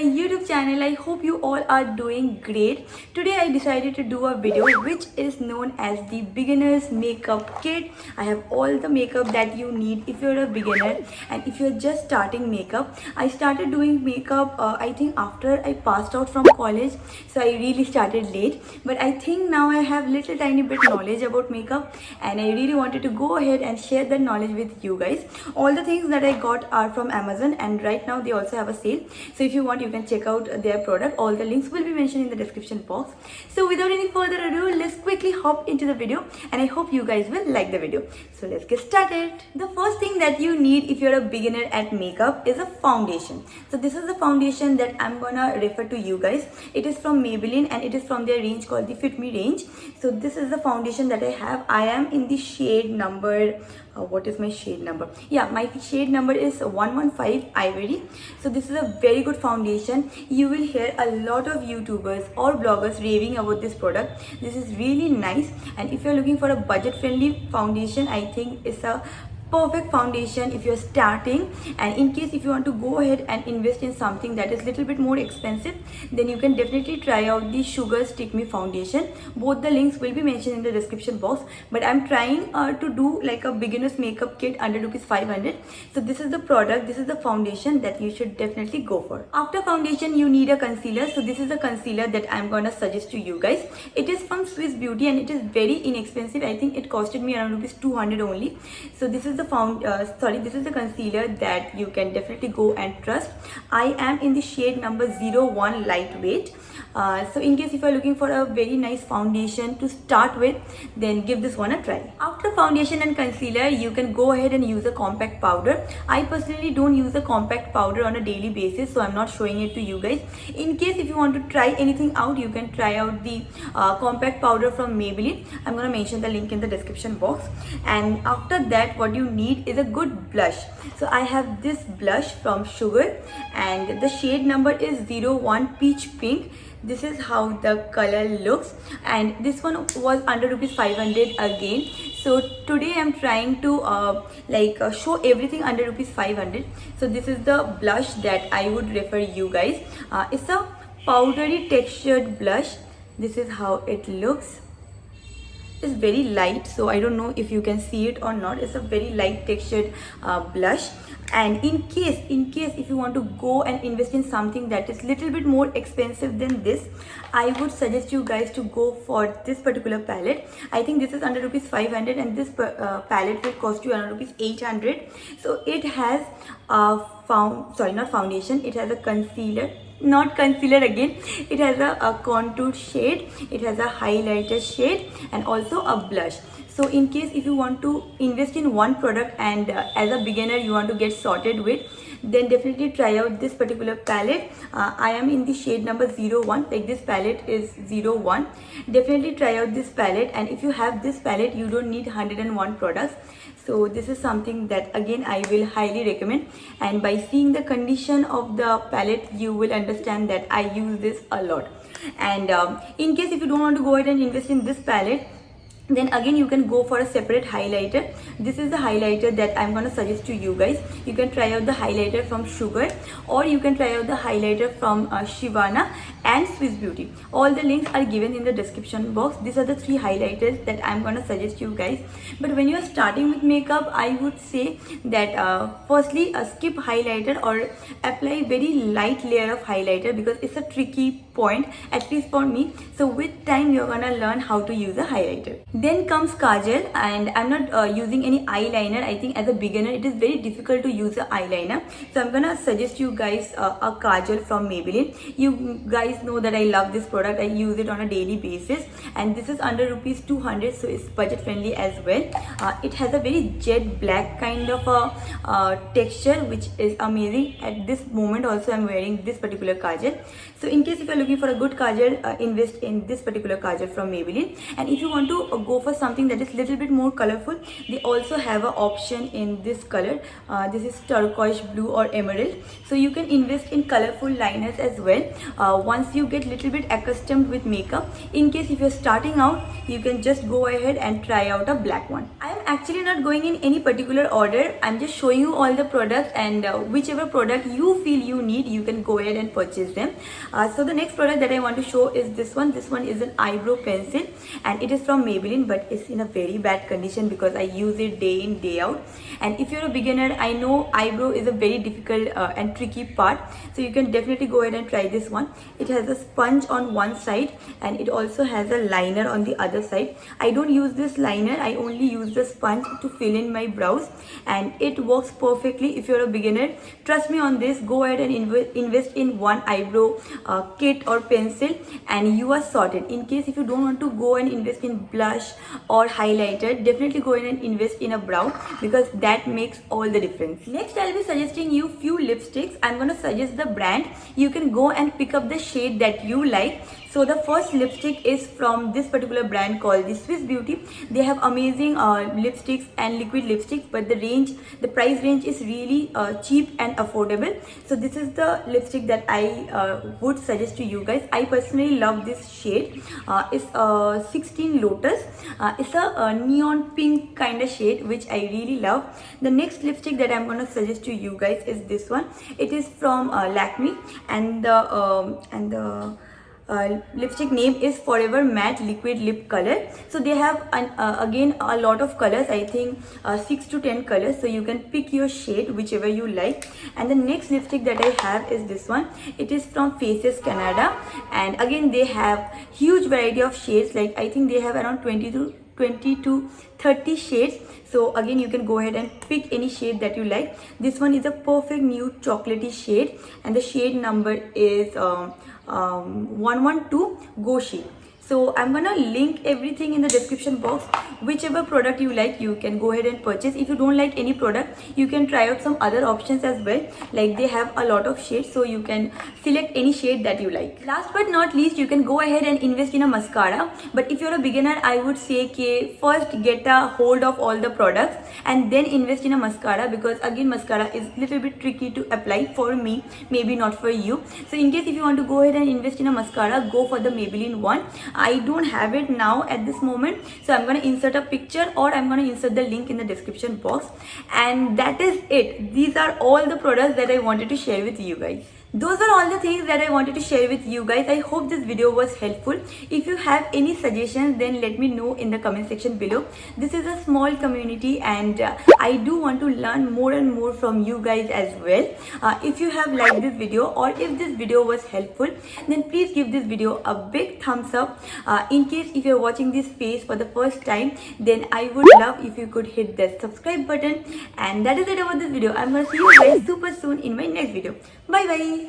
YouTube channel. I hope you all are doing great. Today I decided to do a video which is known as the beginner's makeup kit. I have all the makeup that you need if you're a beginner and if you're just starting makeup. I started doing makeup I think after I passed out from college, so I really started late, but I think now I have little tiny bit knowledge about makeup and I really wanted to go ahead and share that knowledge with you guys. All the things that I got are from Amazon and right now they also have a sale, so if you want you can check out their product. All the links will be mentioned in the description box. So without any further ado, let's quickly hop into the video and I hope you guys will like the video. So let's get started. The first thing that you need if you're a beginner at makeup is a foundation. So this is the foundation that I'm gonna refer to you guys. It is from Maybelline and it is from their range called the Fit Me range. So this is the foundation that I have. I am in the shade number what is my shade number? Yeah, my shade number is 115 Ivory. So this is a very good foundation. You will hear a lot of YouTubers or bloggers raving about this product. This is really nice, and if you're looking for a budget friendly foundation, I think it's a perfect foundation if you're starting. And in case if you want to go ahead and invest in something that is little bit more expensive, then you can definitely try out the Sugar Stick Me foundation. Both the links will be mentioned in the description box, but I'm trying to do like a beginner's makeup kit under rupees 500. So this is the product, this is the foundation that you should definitely go for. After foundation you need a concealer. So this is the concealer that I'm gonna suggest to you guys. It is from Swiss Beauty and it is very inexpensive. I think it costed me around rupees 200 only. So this is the this is the concealer that you can definitely go and trust. I am in the shade number 01 Lightweight. So in case if you're looking for a very nice foundation to start with, then give this one a try. After foundation and concealer, you can go ahead and use a compact powder. I personally don't use a compact powder on a daily basis, so I'm not showing it to you guys. In case if you want to try anything out, you can try out the compact powder from Maybelline. I'm gonna mention the link in the description box. And after that, what you need is a good blush. So I have this blush from Sugar and the shade number is 01 Peach Pink. This is how the color looks, and this one was under rupees 500 again. So today I'm trying to show everything under rupees 500. So this is the blush that I would refer you guys. It's a powdery textured blush. This is how it looks. It's very light, so I don't know if you can see it or not. It's a very light textured blush. And in case if you want to go and invest in something that is little bit more expensive than this, I would suggest you guys to go for this particular palette. I think this is under rupees 500 and this palette will cost you around rupees 800. So it has not foundation, it has a concealer, not concealer again, it has a contour shade, it has a highlighter shade and also a blush. So in case if you want to invest in one product and as a beginner you want to get sorted with, then definitely try out this particular palette. I am in the shade number 01, like this palette is 01. Definitely try out this palette, and if you have this palette you don't need 101 products. So this is something that again I will highly recommend, and by seeing the condition of the palette you will understand that I use this a lot. And in case if you don't want to go ahead and invest in this palette, then again you can go for a separate highlighter. This is the highlighter that I'm gonna suggest to you guys. You can try out the highlighter from Sugar, or you can try out the highlighter from Shivana and Swiss Beauty. All the links are given in the description box. These are the three highlighters that I'm gonna suggest you guys. But when you are starting with makeup, I would say that firstly skip highlighter or apply very light layer of highlighter, because it's a tricky point, at least for me. So with time you're gonna learn how to use a highlighter. Then comes kajal, and I'm not using any eyeliner. I think as a beginner it is very difficult to use an eyeliner, so I'm gonna suggest you guys a kajal from Maybelline. You guys know that I love this product. I use it on a daily basis, and this is under rupees 200, so it's budget friendly as well. It has a very jet black kind of a texture, which is amazing. At this moment also I'm wearing this particular kajal. So in case if you're looking for a good kajal, invest in this particular kajal from Maybelline. And if you want to go for something that is little bit more colorful, they also have an option in this color. This is turquoise blue or emerald, so you can invest in colorful liners as well once you get little bit accustomed with makeup. In case if you're starting out, you can just go ahead and try out a black one. I I'm actually not going in any particular order. I'm just showing you all the products, and whichever product you feel you need, you can go ahead and purchase them. So the next product that I want to show is this one. This one is an eyebrow pencil, and it is from Maybelline, but it's in a very bad condition because I use it day in day out. And if you're a beginner, I know eyebrow is a very difficult and tricky part, so you can definitely go ahead and try this one. It has a sponge on one side and it also has a liner on the other side. I don't use this liner, I only use the sponge to fill in my brows, and it works perfectly if you're a beginner. Trust me on this. Go ahead and invest in one eyebrow kit or pencil and you are sorted. In case if you don't want to go and invest in blush or highlighter, definitely go ahead and invest in a brow because that makes all the difference. Next, I'll be suggesting you few lipsticks. I'm gonna suggest the brand. You can go and pick up the shade that you like. So the first lipstick is from this particular brand called the Swiss Beauty. They have amazing lipsticks and liquid lipsticks, but the price range is really cheap and affordable. So this is the lipstick that I would suggest to you guys. I personally love this shade. It's 16 Lotus. It's a neon pink kind of shade, which I really love. The next lipstick that I'm gonna suggest to you guys is this one. It is from Lakme, and the lipstick name is Forever Matte Liquid Lip Color. So they have again a lot of colors, I think 6 to 10 colors, so you can pick your shade whichever you like. And the next lipstick that I have is this one. It is from Faces Canada, and again they have huge variety of shades. Like I think they have around 20 to 30 shades. So again you can go ahead and pick any shade that you like. This one is a perfect nude chocolatey shade, and the shade number is 112 Goshi. So I'm gonna link everything in the description box. Whichever product you like, you can go ahead and purchase. If you don't like any product, you can try out some other options as well. Like they have a lot of shades, so you can select any shade that you like. Last but not least, you can go ahead and invest in a mascara. But if you're a beginner, I would say first get a hold of all the products and then invest in a mascara, because again mascara is little bit tricky to apply for me, maybe not for you. So in case if you want to go ahead and invest in a mascara, go for the Maybelline one. I don't have it now at this moment, so I'm going to insert a picture or I'm going to insert the link in the description box. And that is it. These are all the products that I wanted to share with you guys. Those are all the things that I wanted to share with you guys. I hope this video was helpful. If you have any suggestions, then let me know in the comment section below. This is a small community and I do want to learn more and more from you guys as well. If you have liked this video or if this video was helpful, then please give this video a big thumbs up. In case if you're watching this face for the first time, then I would love if you could hit the subscribe button. And that is it about this video. I'm going to see you guys super soon in my next video. Bye bye.